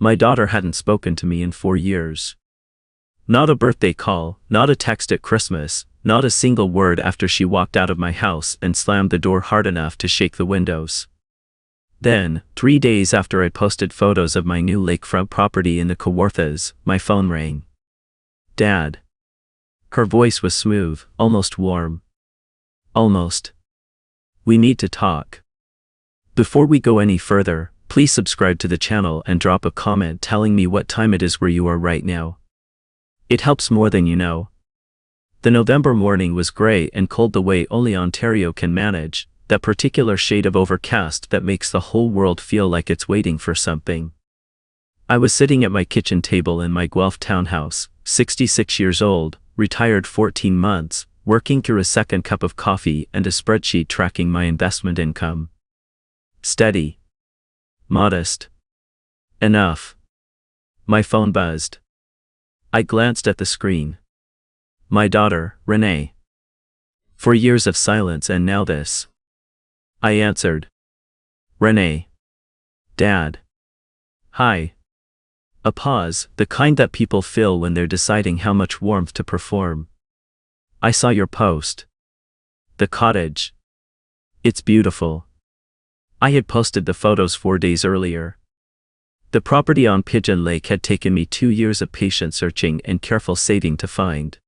My daughter hadn't spoken to me in 4 years. Not a birthday call, not a text at Christmas, not a single word after she walked out of my house and slammed the door hard enough to shake the windows. Then, 3 days after I posted photos of my new lakefront property in the coworkers, my phone rang. Dad. Her voice was smooth, almost warm. Almost. We need to talk. Before we go any further, please subscribe to the channel and drop a comment telling me what time it is where you are right now. It helps more than you know. The November morning was gray and cold the way only Ontario can manage, that particular shade of overcast that makes the whole world feel like it's waiting for something. I was sitting at my kitchen table in my Guelph townhouse, 66 years old, retired 14 months, working through a second cup of coffee and a spreadsheet tracking my investment income. Steady. Modest. Enough. My phone buzzed. I glanced at the screen. My daughter, Renee. 4 years of silence and now this. I answered. Renee. Dad. Hi. A pause, the kind that people feel when they're deciding how much warmth to perform. I saw your post. The cottage. It's beautiful. I had posted the photos 4 days earlier. The property on Pigeon Lake had taken me 2 years of patient searching and careful saving to find.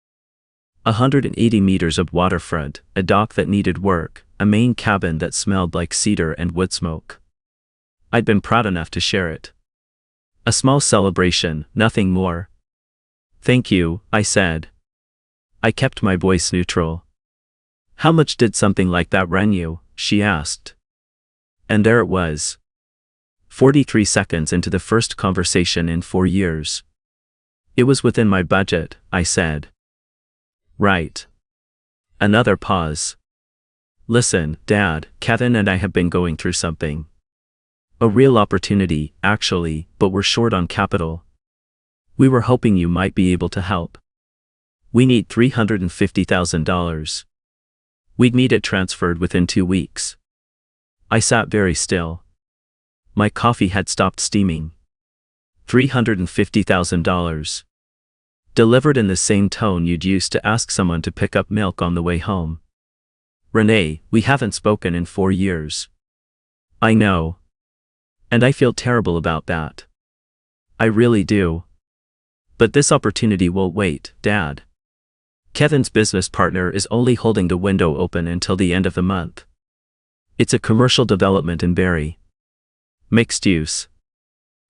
180 meters of waterfront, a dock that needed work, a main cabin that smelled like cedar and wood smoke. I'd been proud enough to share it. A small celebration, nothing more. Thank you, I said. I kept my voice neutral. How much did something like that run you? She asked. And there it was. 43 seconds into the first conversation in 4 years. It was within my budget, I said. Right. Another pause. Listen, Dad, Kevin and I have been going through something. A real opportunity, actually, but we're short on capital. We were hoping you might be able to help. We need $350,000. We'd need it transferred within 2 weeks. I sat very still. My coffee had stopped steaming. $350,000. Delivered in the same tone you'd use to ask someone to pick up milk on the way home. Renee, we haven't spoken in 4 years. I know. And I feel terrible about that. I really do. But this opportunity will wait, Dad. Kevin's business partner is only holding the window open until the end of the month. It's a commercial development in Barrie. Mixed use.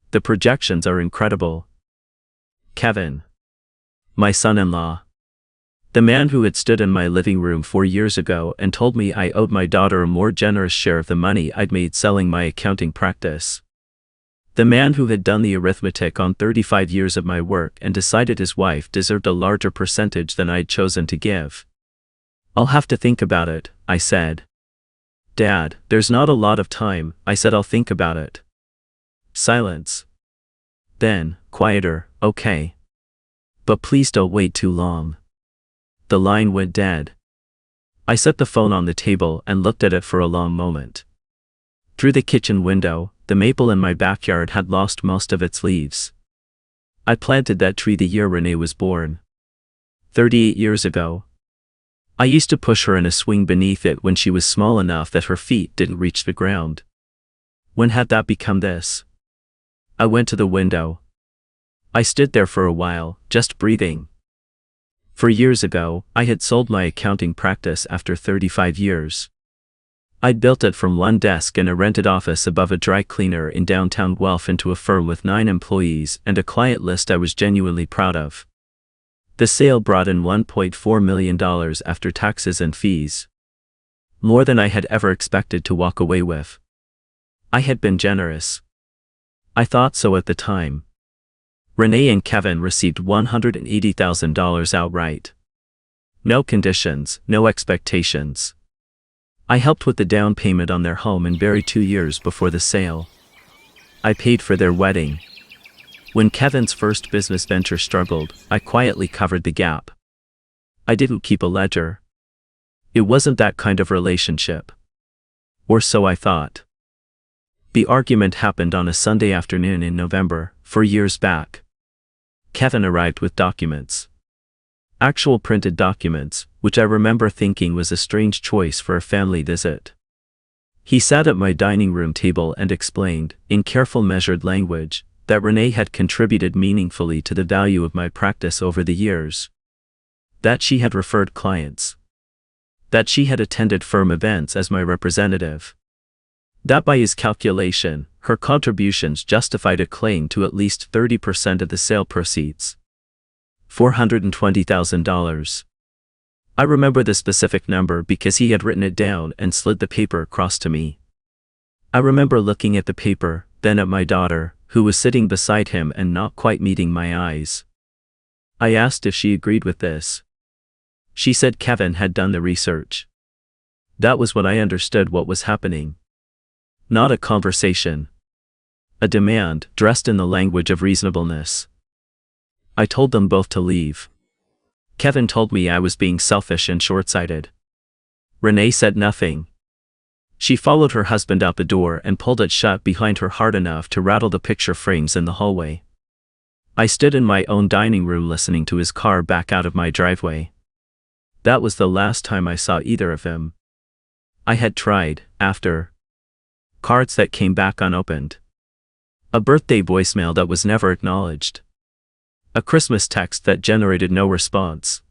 The projections are incredible. Kevin. My son-in-law. The man who had stood in my living room 4 years ago and told me I owed my daughter a more generous share of the money I'd made selling my accounting practice. The man who had done the arithmetic on 35 years of my work and decided his wife deserved a larger percentage than I'd chosen to give. I'll have to think about it, I said. Dad, there's not a lot of time, I said. I'll think about it. Silence. Then, quieter, okay. But please don't wait too long. The line went dead. I set the phone on the table and looked at it for a long moment. Through the kitchen window, the maple in my backyard had lost most of its leaves. I planted that tree the year Renee was born. 38 years ago. I used to push her in a swing beneath it when she was small enough that her feet didn't reach the ground. When had that become this? I went to the window. I stood there for a while, just breathing. 4 years ago, I had sold my accounting practice after 35 years. I'd built it from one desk in a rented office above a dry cleaner in downtown Guelph into a firm with 9 employees and a client list I was genuinely proud of. The sale brought in $1.4 million after taxes and fees. More than I had ever expected to walk away with. I had been generous. I thought so at the time. Renee and Kevin received $180,000 outright. No conditions, no expectations. I helped with the down payment on their home in Barrie 2 years before the sale. I paid for their wedding. When Kevin's first business venture struggled, I quietly covered the gap. I didn't keep a ledger. It wasn't that kind of relationship. Or so I thought. The argument happened on a Sunday afternoon in November, 4 years back. Kevin arrived with documents. Actual printed documents, which I remember thinking was a strange choice for a family visit. He sat at my dining room table and explained, in careful measured language, that Renee had contributed meaningfully to the value of my practice over the years. That she had referred clients. That she had attended firm events as my representative. That by his calculation, her contributions justified a claim to at least 30% of the sale proceeds. $420,000. I remember the specific number because he had written it down and slid the paper across to me. I remember looking at the paper, then at my daughter, who was sitting beside him and not quite meeting my eyes. I asked if she agreed with this. She said Kevin had done the research. That was when I understood what was happening. Not a conversation. A demand, dressed in the language of reasonableness. I told them both to leave. Kevin told me I was being selfish and short-sighted. Renee said nothing. She followed her husband out the door and pulled it shut behind her hard enough to rattle the picture frames in the hallway. I stood in my own dining room listening to his car back out of my driveway. That was the last time I saw either of them. I had tried, after. Cards that came back unopened. A birthday voicemail that was never acknowledged. A Christmas text that generated no response.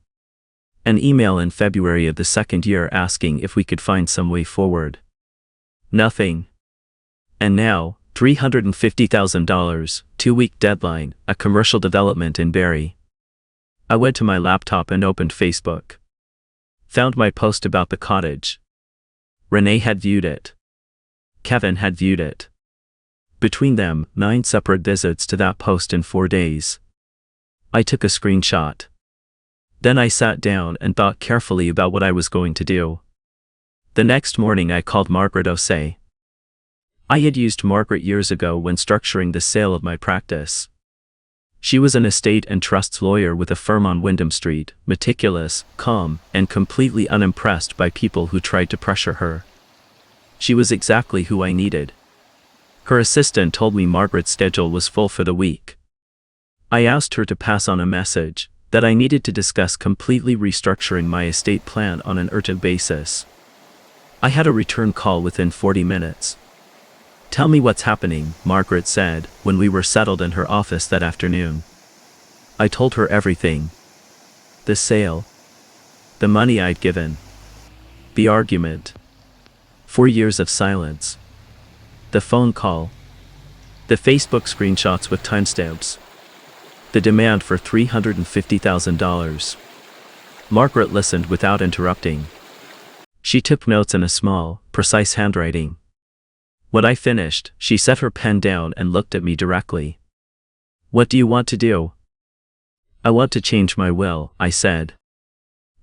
An email in February of the second year asking if we could find some way forward. Nothing. And now, $350,000, 2-week deadline, a commercial development in Barrie. I went to my laptop and opened Facebook. Found my post about the cottage. Renee had viewed it. Kevin had viewed it. Between them, 9 separate visits to that post in 4 days. I took a screenshot. Then I sat down and thought carefully about what I was going to do. The next morning I called Margaret Osei. I had used Margaret years ago when structuring the sale of my practice. She was an estate and trusts lawyer with a firm on Wyndham Street, meticulous, calm, and completely unimpressed by people who tried to pressure her. She was exactly who I needed. Her assistant told me Margaret's schedule was full for the week. I asked her to pass on a message, that I needed to discuss completely restructuring my estate plan on an urgent basis. I had a return call within 40 minutes. "Tell me what's happening," Margaret said, when we were settled in her office that afternoon. I told her everything. The sale. The money I'd given. The argument. 4 years of silence. The phone call. The Facebook screenshots with timestamps. The demand for $350,000. Margaret listened without interrupting. She took notes in a small, precise handwriting. When I finished, she set her pen down and looked at me directly. "What do you want to do?" "I want to change my will," I said.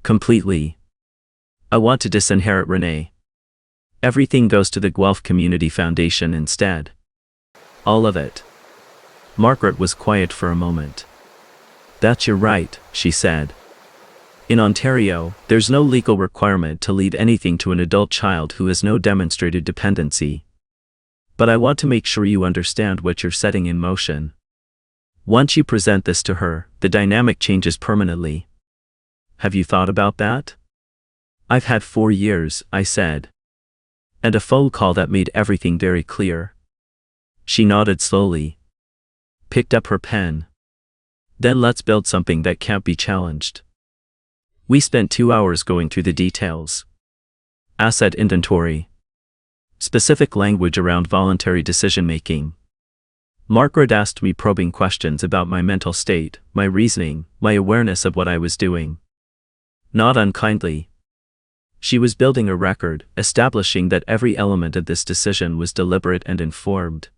"Completely. I want to disinherit Renee. Everything goes to the Guelph Community Foundation instead. All of it." Margaret was quiet for a moment. "That's your right," she said. "In Ontario, there's no legal requirement to leave anything to an adult child who has no demonstrated dependency. But I want to make sure you understand what you're setting in motion. Once you present this to her, the dynamic changes permanently. Have you thought about that?" "I've had 4 years," I said. "And a phone call that made everything very clear." She nodded slowly. Picked up her pen. "Then let's build something that can't be challenged." We spent 2 hours going through the details. Asset inventory. Specific language around voluntary decision-making. Margaret asked me probing questions about my mental state, my reasoning, my awareness of what I was doing. Not unkindly. She was building a record, establishing that every element of this decision was deliberate and informed.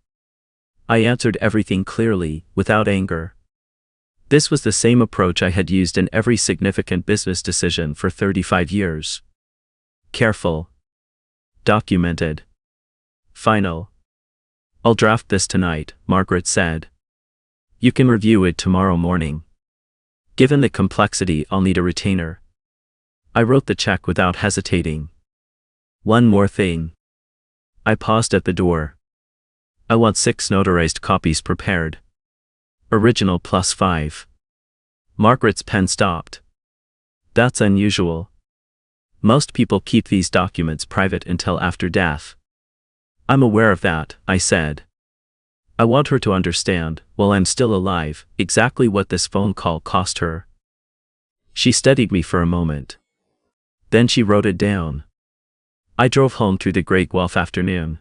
I answered everything clearly, without anger. This was the same approach I had used in every significant business decision for 35 years. Careful. Documented. Final. "I'll draft this tonight," Margaret said. "You can review it tomorrow morning. Given the complexity, I'll need a retainer." I wrote the check without hesitating. "One more thing." I paused at the door. I want 6 notarized copies prepared. Original +5. Margaret's pen stopped. That's unusual. Most people keep these documents private until after death. I'm aware of that, I said. I want her to understand, while I'm still alive, exactly what this phone call cost her. She studied me for a moment. Then she wrote it down. I drove home through the Great Gulf afternoon.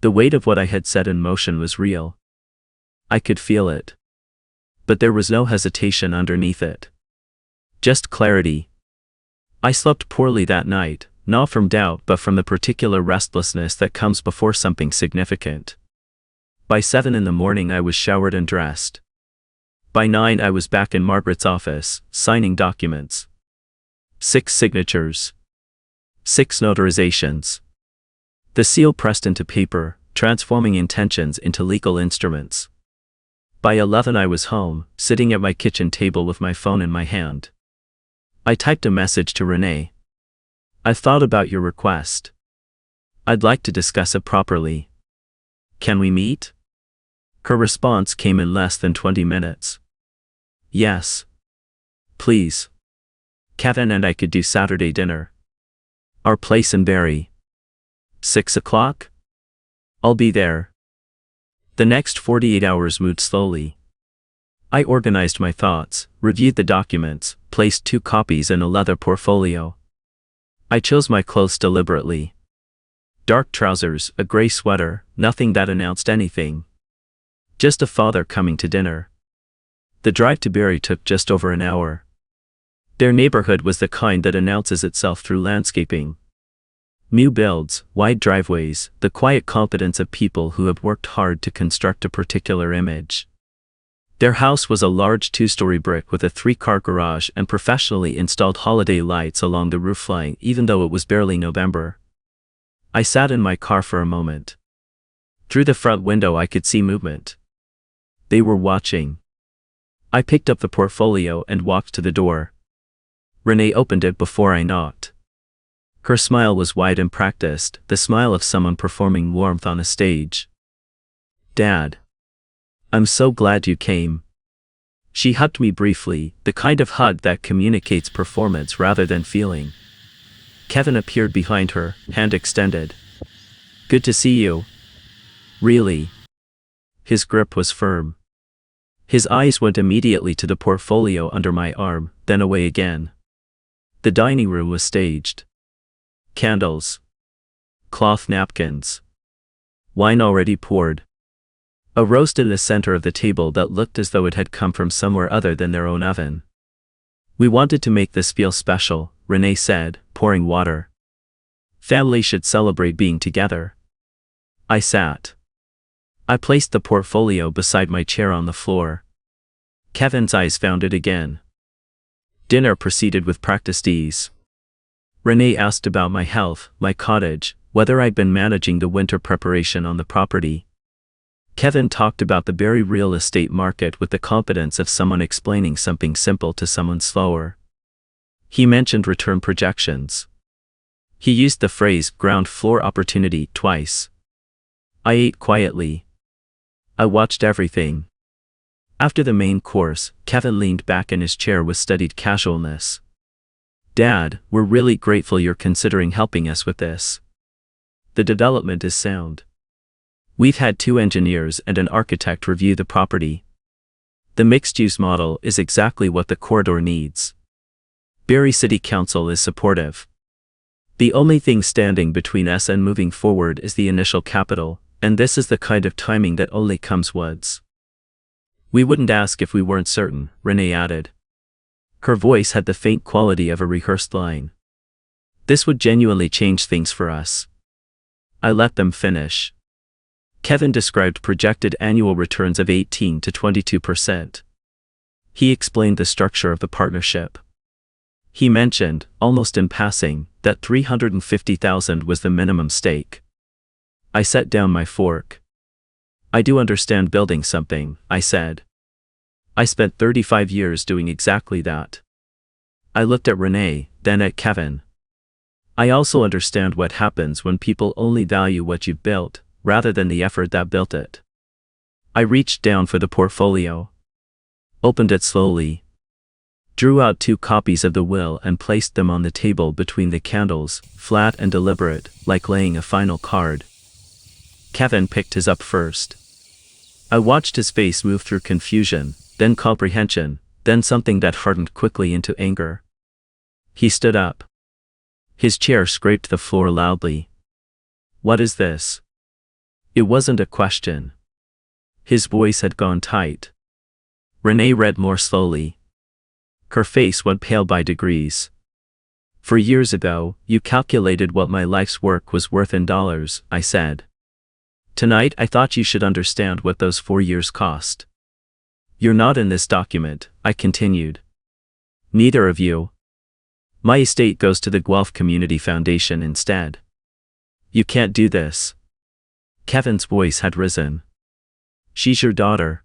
The weight of what I had set in motion was real. I could feel it. But there was no hesitation underneath it. Just clarity. I slept poorly that night, not from doubt but from the particular restlessness that comes before something significant. By 7 in the morning I was showered and dressed. By 9 I was back in Margaret's office, signing documents. 6 signatures. 6 notarizations. The seal pressed into paper, transforming intentions into legal instruments. By 11 I was home, sitting at my kitchen table with my phone in my hand. I typed a message to Renee. I've thought about your request. I'd like to discuss it properly. Can we meet? Her response came in less than 20 minutes. Yes. Please. Kevin and I could do Saturday dinner. Our place in Barrie. 6 o'clock? I'll be there. The next 48 hours moved slowly. I organized my thoughts, reviewed the documents, placed 2 copies in a leather portfolio. I chose my clothes deliberately. Dark trousers, a gray sweater, nothing that announced anything. Just a father coming to dinner. The drive to Barrie took just over an hour. Their neighborhood was the kind that announces itself through landscaping. New builds, wide driveways, the quiet competence of people who have worked hard to construct a particular image. Their house was a large 2-story brick with a 3-car garage and professionally installed holiday lights along the roofline even though it was barely November. I sat in my car for a moment. Through the front window I could see movement. They were watching. I picked up the portfolio and walked to the door. Renee opened it before I knocked. Her smile was wide and practiced, the smile of someone performing warmth on a stage. Dad. I'm so glad you came. She hugged me briefly, the kind of hug that communicates performance rather than feeling. Kevin appeared behind her, hand extended. Good to see you. Really? His grip was firm. His eyes went immediately to the portfolio under my arm, then away again. The dining room was staged. Candles. Cloth napkins. Wine already poured. A roast in the center of the table that looked as though it had come from somewhere other than their own oven. We wanted to make this feel special, Renee said, pouring water. Family should celebrate being together. I sat. I placed the portfolio beside my chair on the floor. Kevin's eyes found it again. Dinner proceeded with practiced ease. Renee asked about my health, my cottage, whether I'd been managing the winter preparation on the property. Kevin talked about the Barrie real estate market with the confidence of someone explaining something simple to someone slower. He mentioned return projections. He used the phrase ground floor opportunity twice. I ate quietly. I watched everything. After the main course, Kevin leaned back in his chair with studied casualness. Dad, we're really grateful you're considering helping us with this. The development is sound. We've had 2 engineers and an architect review the property. The mixed-use model is exactly what the corridor needs. Barrie City Council is supportive. The only thing standing between us and moving forward is the initial capital, and this is the kind of timing that only comes once. We wouldn't ask if we weren't certain, Renee added. Her voice had the faint quality of a rehearsed line. This would genuinely change things for us. I let them finish. Kevin described projected annual returns of 18 to 22%. He explained the structure of the partnership. He mentioned, almost in passing, that $350,000 was the minimum stake. I set down my fork. I do understand building something, I said. I spent 35 years doing exactly that. I looked at Renee, then at Kevin. I also understand what happens when people only value what you've built, rather than the effort that built it. I reached down for the portfolio, opened it slowly, drew out 2 copies of the will and placed them on the table between the candles, flat and deliberate, like laying a final card. Kevin picked his up first. I watched his face move through confusion, then comprehension, then something that hardened quickly into anger. He stood up. His chair scraped the floor loudly. "What is this?" It wasn't a question. His voice had gone tight. Renee read more slowly. Her face went pale by degrees. "4 years ago, you calculated what my life's work was worth in dollars," I said. "Tonight I thought you should understand what those 4 years cost." "You're not in this document," I continued. "Neither of you. My estate goes to the Guelph Community Foundation instead." "You can't do this." Kevin's voice had risen. "She's your daughter.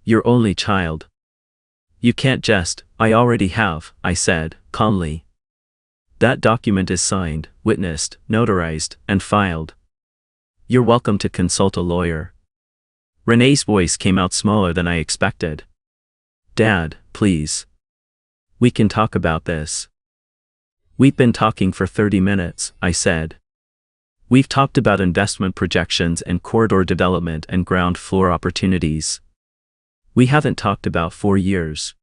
Your only child. You can't just—" "I already have," I said, calmly. "That document is signed, witnessed, notarized, and filed. You're welcome to consult a lawyer." Renee's voice came out smaller than I expected. "Dad, please. We can talk about this." "We've been talking for 30 minutes, I said. "We've talked about investment projections and corridor development and ground floor opportunities. We haven't talked about 4 years.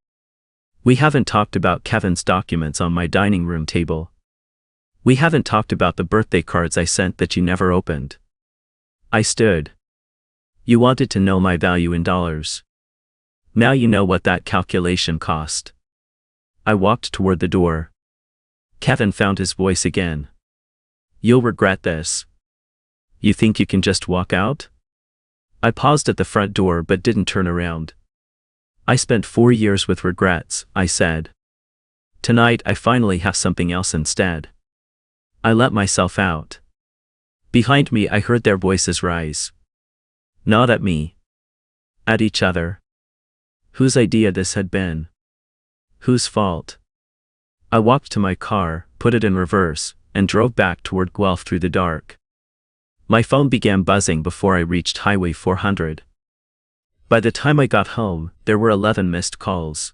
We haven't talked about Kevin's documents on my dining room table. We haven't talked about the birthday cards I sent that you never opened." I stood. "You wanted to know my value in dollars. Now you know what that calculation cost." I walked toward the door. Kevin found his voice again. "You'll regret this. You think you can just walk out?" I paused at the front door but didn't turn around. "I spent 4 years with regrets," I said. "Tonight I finally have something else instead." I let myself out. Behind me I heard their voices rise. Not at me. At each other. Whose idea this had been? Whose fault? I walked to my car, put it in reverse, and drove back toward Guelph through the dark. My phone began buzzing before I reached Highway 400. By the time I got home, there were 11 missed calls.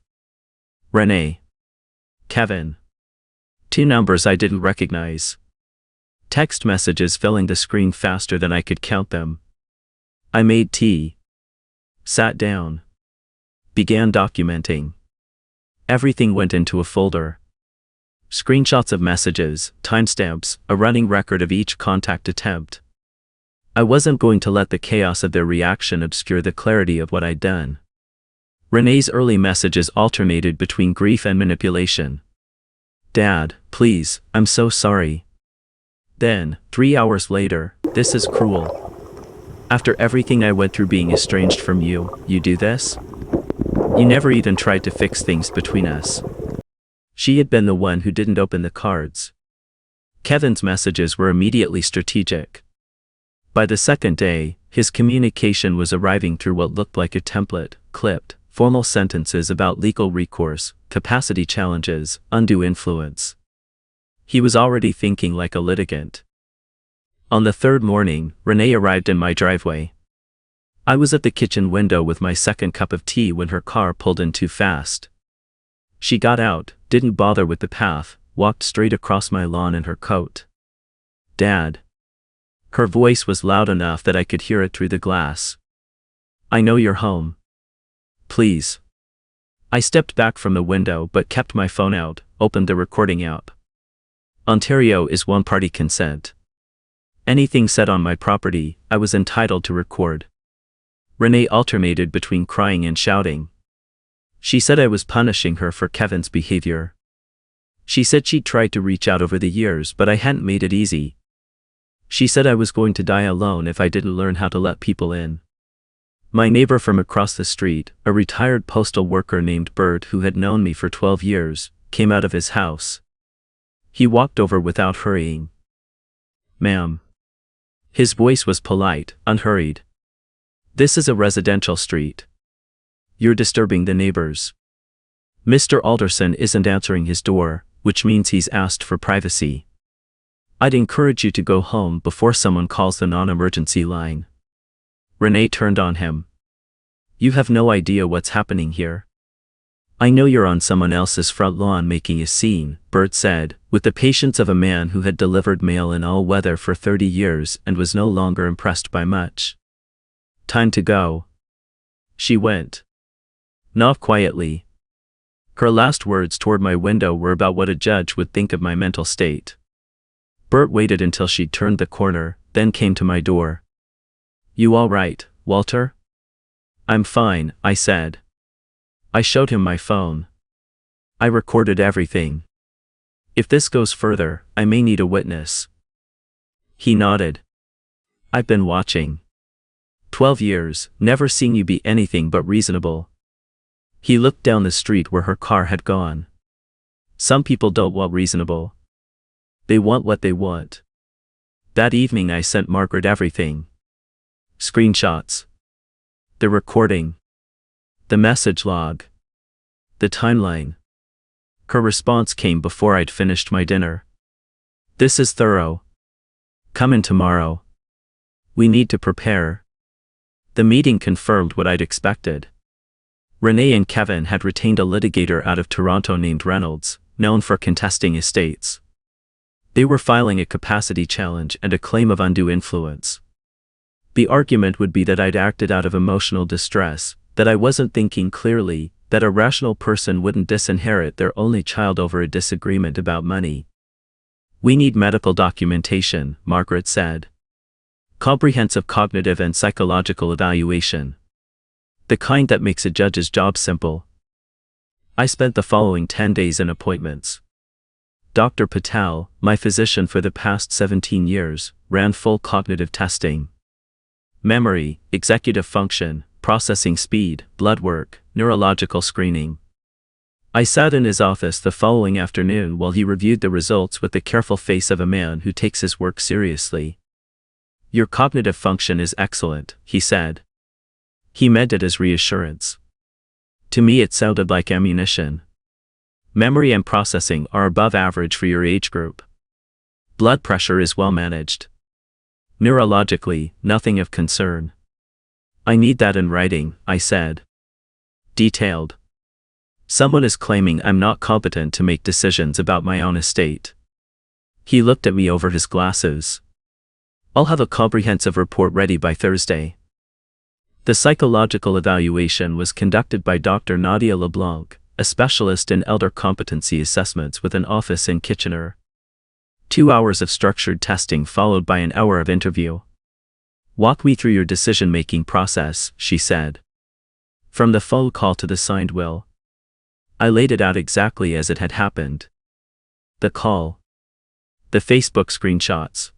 Renee. Kevin. 2 numbers I didn't recognize. Text messages filling the screen faster than I could count them. I made tea. Sat down. Began documenting. Everything went into a folder. Screenshots of messages, timestamps, a running record of each contact attempt. I wasn't going to let the chaos of their reaction obscure the clarity of what I'd done. Renee's early messages alternated between grief and manipulation. "Dad, please, I'm so sorry." Then, 3 hours later, "This is cruel. After everything I went through being estranged from you, you do this? You never even tried to fix things between us." She had been the one who didn't open the cards. Kevin's messages were immediately strategic. By the second day, his communication was arriving through what looked like a template, clipped, formal sentences about legal recourse, capacity challenges, undue influence. He was already thinking like a litigant. On the 3rd morning, Renee arrived in my driveway. I was at the kitchen window with my second cup of tea when her car pulled in too fast. She got out, didn't bother with the path, walked straight across my lawn in her coat. "Dad." Her voice was loud enough that I could hear it through the glass. "I know you're home. Please." I stepped back from the window but kept my phone out, opened the recording app. Ontario is one-party consent. Anything said on my property, I was entitled to record. Renee alternated between crying and shouting. She said I was punishing her for Kevin's behavior. She said she'd tried to reach out over the years but I hadn't made it easy. She said I was going to die alone if I didn't learn how to let people in. My neighbor from across the street, a retired postal worker named Bert who had known me for 12 years, came out of his house. He walked over without hurrying. "Ma'am." His voice was polite, unhurried. "This is a residential street. You're disturbing the neighbors. Mr. Alderson isn't answering his door, which means he's asked for privacy. I'd encourage you to go home before someone calls the non-emergency line. Renee turned on him. You have no idea what's happening here. I know you're on someone else's front lawn making a scene, Bert said, with the patience of a man who had delivered mail in all weather for 30 years and was no longer impressed by much. Time to go. She went. Not quietly. Her last words toward my window were about what a judge would think of my mental state. Bert waited until she'd turned the corner, then came to my door. You all right, Walter? I'm fine, I said. I showed him my phone. I recorded everything. If this goes further, I may need a witness. He nodded. I've been watching. 12 years, never seen you be anything but reasonable. He looked down the street where her car had gone. Some people don't want reasonable. They want what they want. That evening I sent Margaret everything. Screenshots. The recording. The message log. The timeline. Her response came before I'd finished my dinner. This is thorough. Come in tomorrow. We need to prepare. The meeting confirmed what I'd expected. Renee and Kevin had retained a litigator out of Toronto named Reynolds, known for contesting estates. They were filing a capacity challenge and a claim of undue influence. The argument would be that I'd acted out of emotional distress, that I wasn't thinking clearly, that a rational person wouldn't disinherit their only child over a disagreement about money. We need medical documentation, Margaret said. Comprehensive cognitive and psychological evaluation. The kind that makes a judge's job simple. I spent the following 10 days in appointments. Dr. Patel, my physician for the past 17 years, ran full cognitive testing. Memory, executive function, processing speed, blood work, neurological screening. I sat in his office the following afternoon while he reviewed the results with the careful face of a man who takes his work seriously. Your cognitive function is excellent, he said. He meant it as reassurance. To me it sounded like ammunition. Memory and processing are above average for your age group. Blood pressure is well managed. Neurologically, nothing of concern. I need that in writing, I said. Detailed. Someone is claiming I'm not competent to make decisions about my own estate. He looked at me over his glasses. I'll have a comprehensive report ready by Thursday. The psychological evaluation was conducted by Dr. Nadia LeBlanc, a specialist in elder competency assessments with an office in Kitchener. 2 hours of structured testing followed by an hour of interview. Walk me through your decision-making process, she said. From the phone call to the signed will. I laid it out exactly as it had happened. The call. The Facebook screenshots.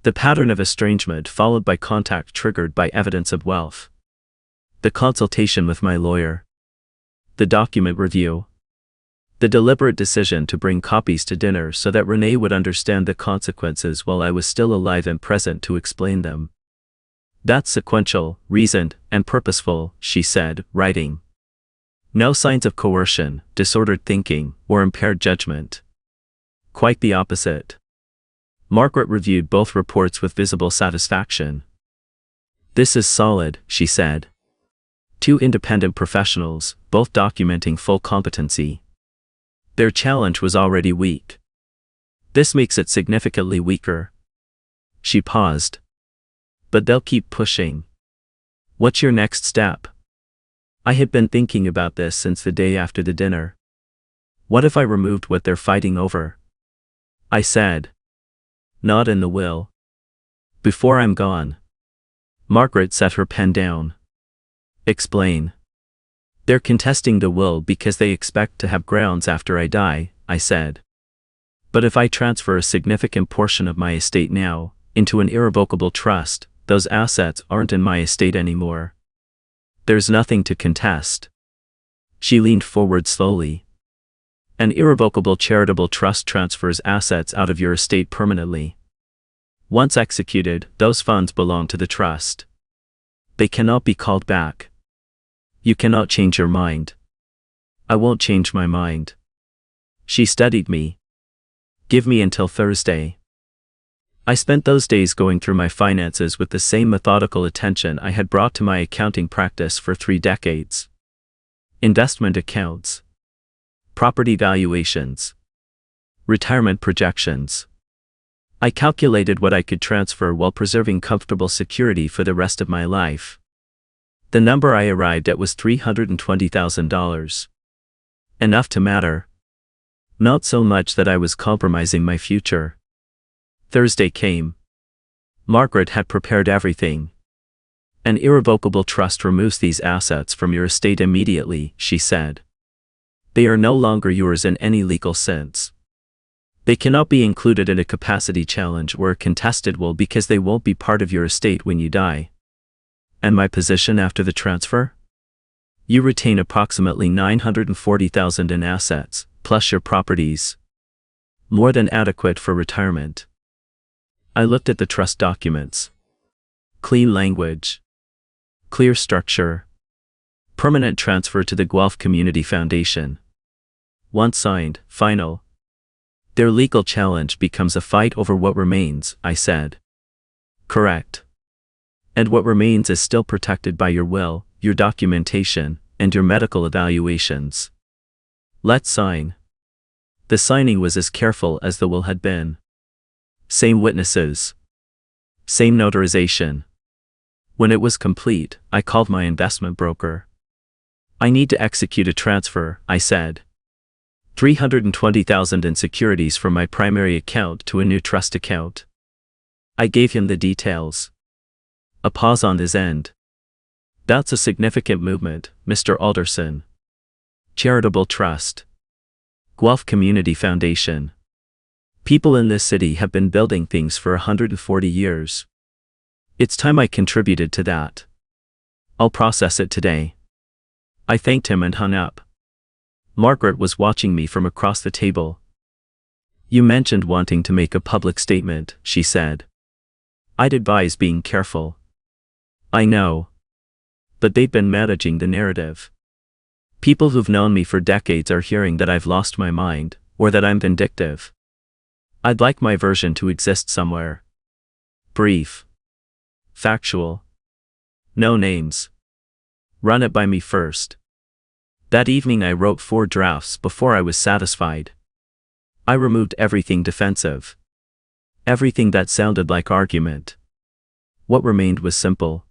The pattern of estrangement followed by contact triggered by evidence of wealth. The consultation with my lawyer. The document review. The deliberate decision to bring copies to dinner so that Renee would understand the consequences while I was still alive and present to explain them. That's sequential, reasoned, and purposeful, she said, writing. No signs of coercion, disordered thinking, or impaired judgment. Quite the opposite. Margaret reviewed both reports with visible satisfaction. This is solid, she said. 2 independent professionals, both documenting full competency. Their challenge was already weak. This makes it significantly weaker. She paused. But they'll keep pushing. What's your next step? I had been thinking about this since the day after the dinner. What if I removed what they're fighting over? I said. Not in the will. Before I'm gone. Margaret set her pen down. Explain. They're contesting the will because they expect to have grounds after I die, I said. But if I transfer a significant portion of my estate now, into an irrevocable trust, those assets aren't in my estate anymore. There's nothing to contest. She leaned forward slowly. An irrevocable charitable trust transfers assets out of your estate permanently. Once executed, those funds belong to the trust. They cannot be called back. You cannot change your mind. I won't change my mind. She studied me. Give me until Thursday. I spent those days going through my finances with the same methodical attention I had brought to my accounting practice for 3 decades. Investment accounts, property valuations, retirement projections. I calculated what I could transfer while preserving comfortable security for the rest of my life. The number I arrived at was $320,000. Enough to matter. Not so much that I was compromising my future. Thursday came. Margaret had prepared everything. An irrevocable trust removes these assets from your estate immediately, she said. They are no longer yours in any legal sense. They cannot be included in a capacity challenge or a contested will because they won't be part of your estate when you die. And my position after the transfer? You retain approximately $940,000 in assets, plus your properties. More than adequate for retirement. I looked at the trust documents. Clean language. Clear structure. Permanent transfer to the Guelph Community Foundation. Once signed, final. Their legal challenge becomes a fight over what remains, I said. Correct. And what remains is still protected by your will, your documentation, and your medical evaluations. Let's sign. The signing was as careful as the will had been. Same witnesses. Same notarization. When it was complete, I called my investment broker. I need to execute a transfer, I said. $320,000 in securities from my primary account to a new trust account. I gave him the details. A pause on his end. That's a significant movement, Mr. Alderson. Charitable Trust. Guelph Community Foundation. People in this city have been building things for 140 years. It's time I contributed to that. I'll process it today. I thanked him and hung up. Margaret was watching me from across the table. You mentioned wanting to make a public statement, she said. I'd advise being careful. I know. But they've been managing the narrative. People who've known me for decades are hearing that I've lost my mind, or that I'm vindictive. I'd like my version to exist somewhere. Brief. Factual. No names. Run it by me first. That evening I wrote 4 drafts before I was satisfied. I removed everything defensive. Everything that sounded like argument. What remained was simple.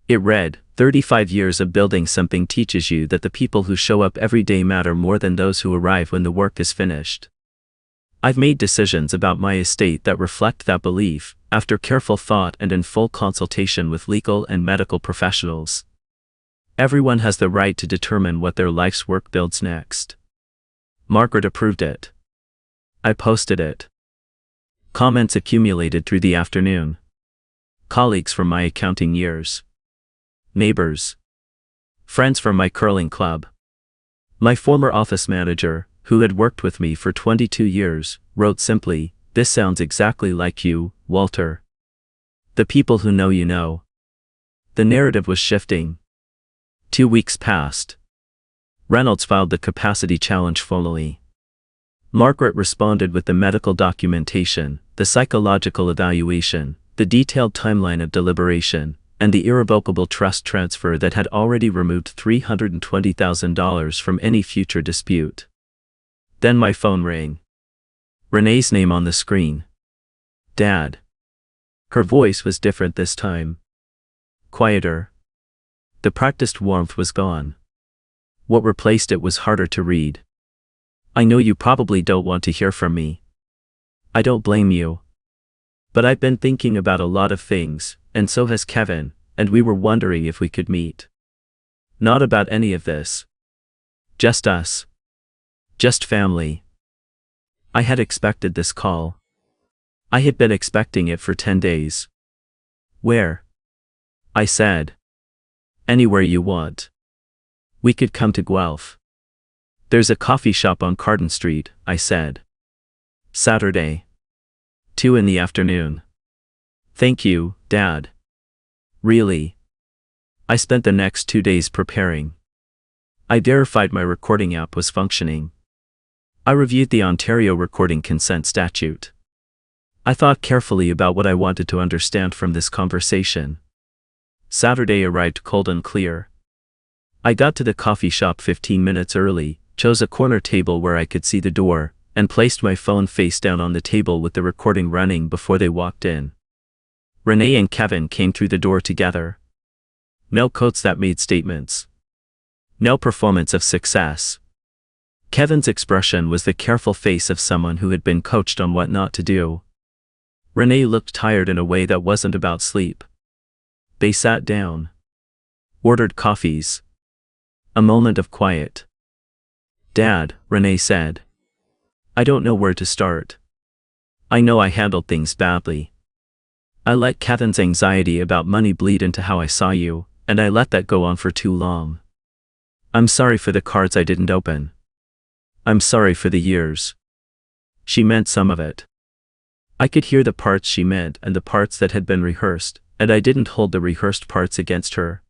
It read, 35 years of building something teaches you that the people who show up every day matter more than those who arrive when the work is finished. I've made decisions about my estate that reflect that belief, after careful thought and in full consultation with legal and medical professionals. Everyone has the right to determine what their life's work builds next. Margaret approved it. I posted it. Comments accumulated through the afternoon. Colleagues from my accounting years. Neighbors. Friends from my curling club. My former office manager, who had worked with me for 22 years, wrote simply, "This sounds exactly like you, Walter." The people who know you know. The narrative was shifting. 2 weeks passed. Reynolds filed the capacity challenge formally. Margaret responded with the medical documentation, the psychological evaluation, the detailed timeline of deliberation, and the irrevocable trust transfer that had already removed $320,000 from any future dispute. Then my phone rang. Renee's name on the screen. Dad. Her voice was different this time. Quieter. The practiced warmth was gone. What replaced it was harder to read. I know you probably don't want to hear from me. I don't blame you. But I've been thinking about a lot of things, and so has Kevin, and we were wondering if we could meet. Not about any of this. Just us. Just family. I had expected this call. I had been expecting it for 10 days. Where? I said. Anywhere you want. We could come to Guelph. There's a coffee shop on Carden Street, I said. Saturday. 2 in the afternoon. Thank you, Dad. Really. I spent the next 2 days preparing. I verified my recording app was functioning. I reviewed the Ontario Recording Consent Statute. I thought carefully about what I wanted to understand from this conversation. Saturday arrived cold and clear. I got to the coffee shop 15 minutes early, chose a corner table where I could see the door, and placed my phone face down on the table with the recording running before they walked in. Renee and Kevin came through the door together. No quotes that made statements. No performance of success. Kevin's expression was the careful face of someone who had been coached on what not to do. Renee looked tired in a way that wasn't about sleep. They sat down. Ordered coffees. A moment of quiet. "Dad," Renee said. "I don't know where to start. I know I handled things badly. I let Kevin's anxiety about money bleed into how I saw you, and I let that go on for too long. I'm sorry for the cards I didn't open. I'm sorry for the years." She meant some of it. I could hear the parts she meant and the parts that had been rehearsed, and I didn't hold the rehearsed parts against her.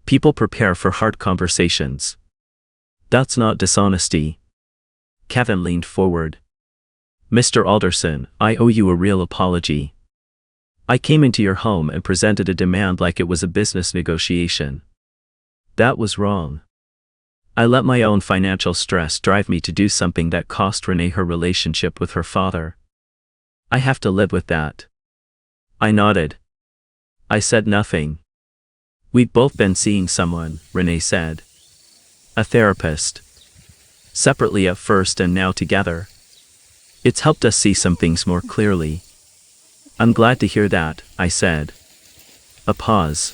People prepare for hard conversations. That's not dishonesty. Kevin leaned forward. "Mr. Alderson, I owe you a real apology. I came into your home and presented a demand like it was a business negotiation. That was wrong. I let my own financial stress drive me to do something that cost Renee her relationship with her father. I have to live with that." I nodded. I said nothing. "We've both been seeing someone," Renee said. "A therapist. Separately at first and now together. It's helped us see some things more clearly." "I'm glad to hear that," I said. A pause.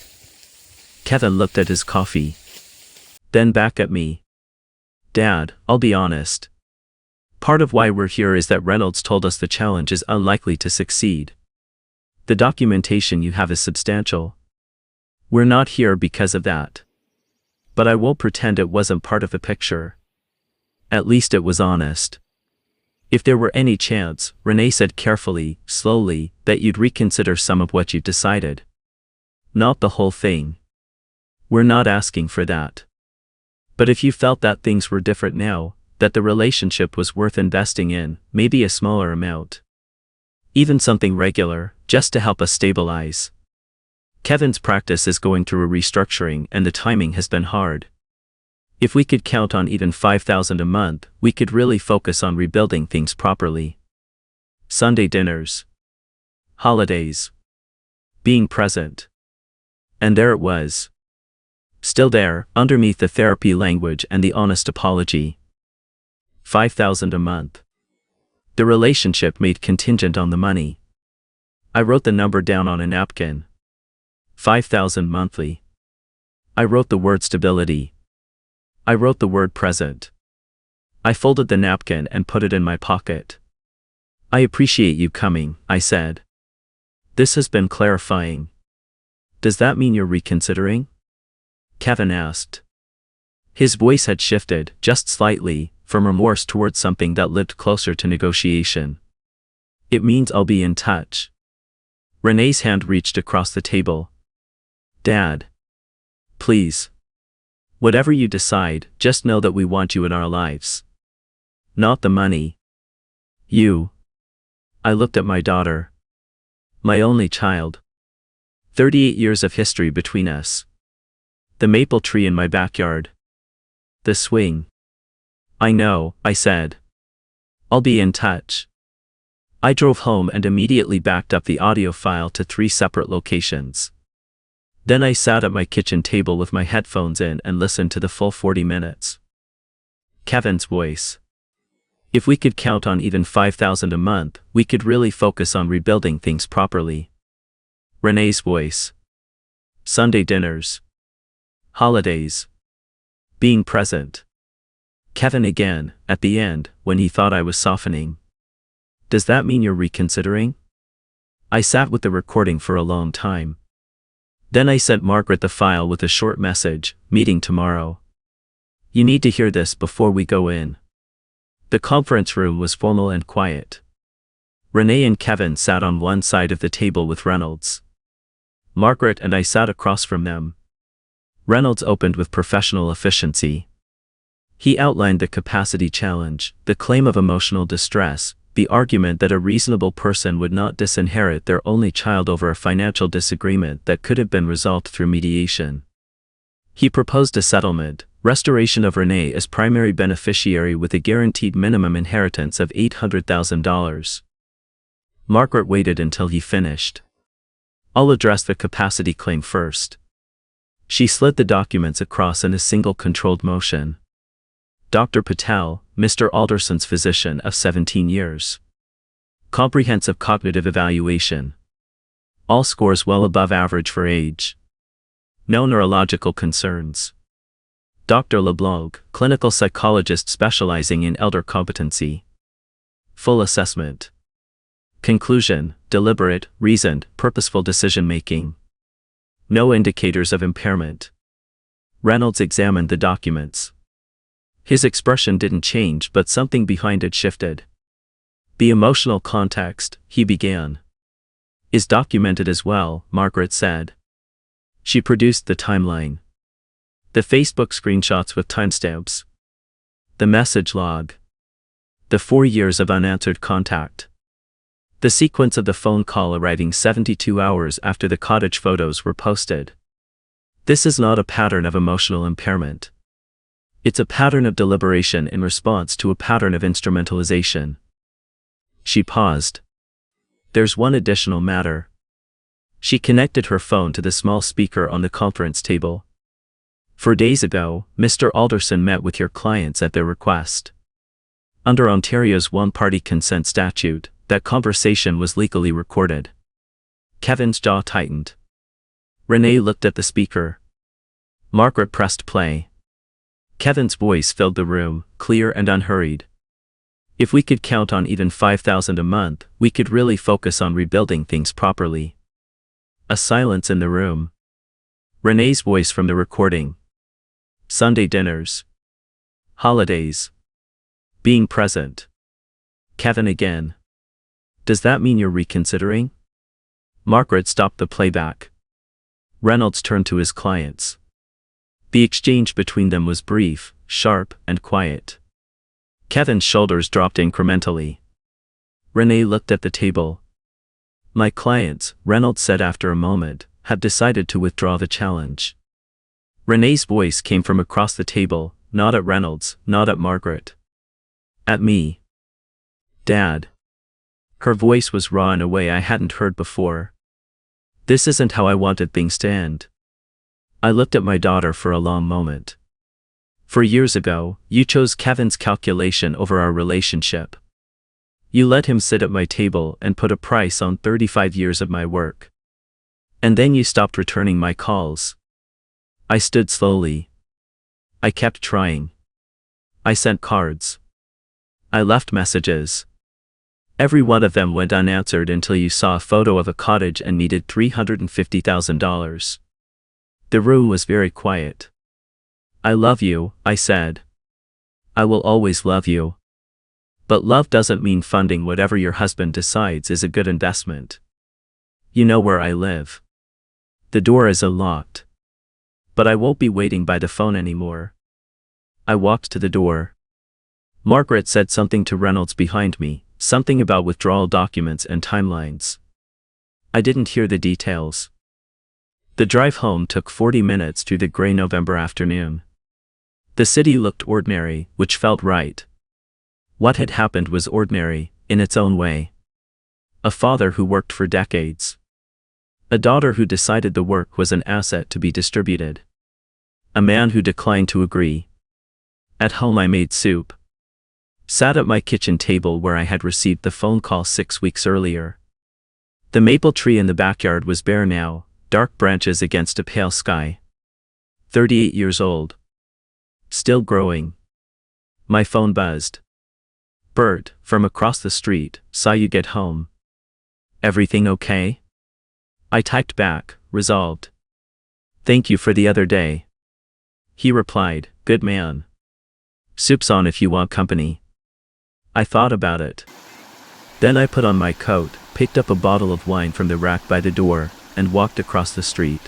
Kevin looked at his coffee. Then back at me. "Dad, I'll be honest. Part of why we're here is that Reynolds told us the challenge is unlikely to succeed. The documentation you have is substantial. We're not here because of that. But I won't pretend it wasn't part of the picture. At least it was honest. If there were any chance," Renee said carefully, slowly, "that you'd reconsider some of what you've decided. Not the whole thing. We're not asking for that. But if you felt that things were different now, that the relationship was worth investing in, maybe a smaller amount. Even something regular, just to help us stabilize. Kevin's practice is going through a restructuring and the timing has been hard. If we could count on even $5,000 a month, we could really focus on rebuilding things properly. Sunday dinners. Holidays. Being present." And there it was. Still there, underneath the therapy language and the honest apology. $5,000 a month. The relationship made contingent on the money. I wrote the number down on a napkin. $5,000 monthly. I wrote the word stability. I wrote the word present. I folded the napkin and put it in my pocket. "I appreciate you coming," I said. "This has been clarifying. Does that mean you're reconsidering?" Kevin asked. His voice had shifted, just slightly, from remorse towards something that lived closer to negotiation. "It means I'll be in touch." Renee's hand reached across the table. "Dad. Please. Whatever you decide, just know that we want you in our lives. Not the money. You." I looked at my daughter. My only child. 38 years of history between us. The maple tree in my backyard. The swing. "I know," I said. "I'll be in touch." I drove home and immediately backed up the audio file to 3 separate locations. Then I sat at my kitchen table with my headphones in and listened to the full 40 minutes. Kevin's voice. "If we could count on even $5,000 a month, we could really focus on rebuilding things properly." Renee's voice. "Sunday dinners. Holidays. Being present." Kevin again, at the end, when he thought I was softening. "Does that mean you're reconsidering?" I sat with the recording for a long time. Then I sent Margaret the file with a short message, "Meeting tomorrow. You need to hear this before we go in." The conference room was formal and quiet. Renee and Kevin sat on one side of the table with Reynolds. Margaret and I sat across from them. Reynolds opened with professional efficiency. He outlined the capacity challenge, the claim of emotional distress, The argument that a reasonable person would not disinherit their only child over a financial disagreement that could have been resolved through mediation. He proposed a settlement, restoration of Renee as primary beneficiary with a guaranteed minimum inheritance of $800,000. Margaret waited until he finished. I'll address the capacity claim first. She slid the documents across in a single controlled motion. Dr. Patel, Mr. Alderson's physician of 17 years. Comprehensive cognitive evaluation. All scores well above average for age. No neurological concerns. Dr. LeBlanc, clinical psychologist specializing in elder competency. Full assessment. Conclusion: deliberate, reasoned, purposeful decision-making. No indicators of impairment. Reynolds examined the documents. His expression didn't change, but something behind it shifted. The emotional context, he began, is documented as well, Margaret said. She produced the timeline. The Facebook screenshots with timestamps. The message log. The 4 years of unanswered contact. The sequence of the phone call arriving 72 hours after the cottage photos were posted. This is not a pattern of emotional impairment. It's a pattern of deliberation in response to a pattern of instrumentalization. She paused. There's one additional matter. She connected her phone to the small speaker on the conference table. 4 days ago, Mr. Alderson met with your clients at their request. Under Ontario's one-party consent statute, that conversation was legally recorded. Kevin's jaw tightened. Renee looked at the speaker. Margaret pressed play. Kevin's voice filled the room, clear and unhurried. If we could count on even $5,000 a month, we could really focus on rebuilding things properly. A silence in the room. Renee's voice from the recording. Sunday dinners. Holidays. Being present. Kevin again. Does that mean you're reconsidering? Margaret stopped the playback. Reynolds turned to his clients. The exchange between them was brief, sharp, and quiet. Kevin's shoulders dropped incrementally. Renee looked at the table. My clients, Reynolds said after a moment, have decided to withdraw the challenge. Renee's voice came from across the table, not at Reynolds, not at Margaret. At me. Dad. Her voice was raw in a way I hadn't heard before. This isn't how I wanted things to end. I looked at my daughter for a long moment. 4 years ago, you chose Kevin's calculation over our relationship. You let him sit at my table and put a price on 35 years of my work. And then you stopped returning my calls. I stood slowly. I kept trying. I sent cards. I left messages. Every one of them went unanswered until you saw a photo of a cottage and needed $350,000. The room was very quiet. I love you, I said. I will always love you. But love doesn't mean funding whatever your husband decides is a good investment. You know where I live. The door is unlocked. But I won't be waiting by the phone anymore. I walked to the door. Margaret said something to Reynolds behind me, something about withdrawal documents and timelines. I didn't hear the details. The drive home took 40 minutes through the gray November afternoon. The city looked ordinary, which felt right. What had happened was ordinary, in its own way. A father who worked for decades. A daughter who decided the work was an asset to be distributed. A man who declined to agree. At home I made soup. Sat at my kitchen table where I had received the phone call 6 weeks earlier. The maple tree in the backyard was bare now, dark branches against a pale sky. 38 years old. Still growing. My phone buzzed. Bert, from across the street, saw you get home. Everything okay? I typed back, resolved. Thank you for the other day. He replied, good man. Soup's on if you want company. I thought about it. Then I put on my coat, picked up a bottle of wine from the rack by the door, and walked across the street.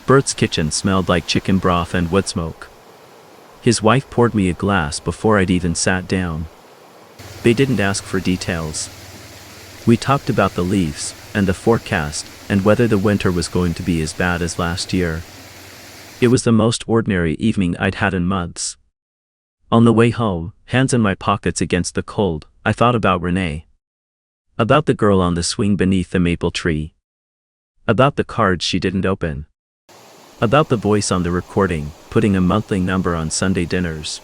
Bert's kitchen smelled like chicken broth and wood smoke. His wife poured me a glass before I'd even sat down. They didn't ask for details. We talked about the leaves, and the forecast, and whether the winter was going to be as bad as last year. It was the most ordinary evening I'd had in months. On the way home, hands in my pockets against the cold, I thought about Renee. About the girl on the swing beneath the maple tree. About the cards she didn't open. About the voice on the recording, putting a monthly number on Sunday dinners.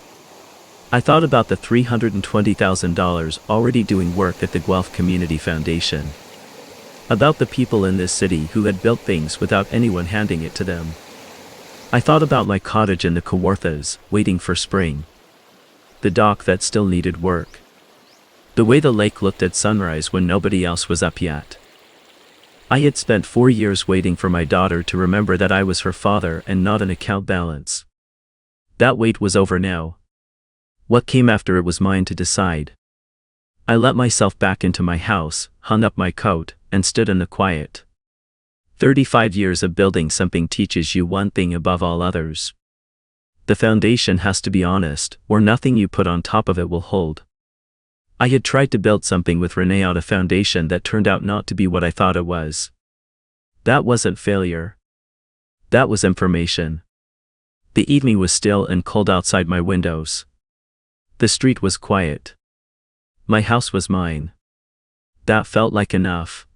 I thought about the $320,000 already doing work at the Guelph Community Foundation. About the people in this city who had built things without anyone handing it to them. I thought about my cottage in the Coworkers, waiting for spring. The dock that still needed work. The way the lake looked at sunrise when nobody else was up yet. I had spent 4 years waiting for my daughter to remember that I was her father and not an account balance. That wait was over now. What came after it was mine to decide. I let myself back into my house, hung up my coat, and stood in the quiet. 35 years of building something teaches you one thing above all others. The foundation has to be honest, or nothing you put on top of it will hold. I had tried to build something with Renee on a foundation that turned out not to be what I thought it was. That wasn't failure. That was information. The evening was still and cold outside my windows. The street was quiet. My house was mine. That felt like enough.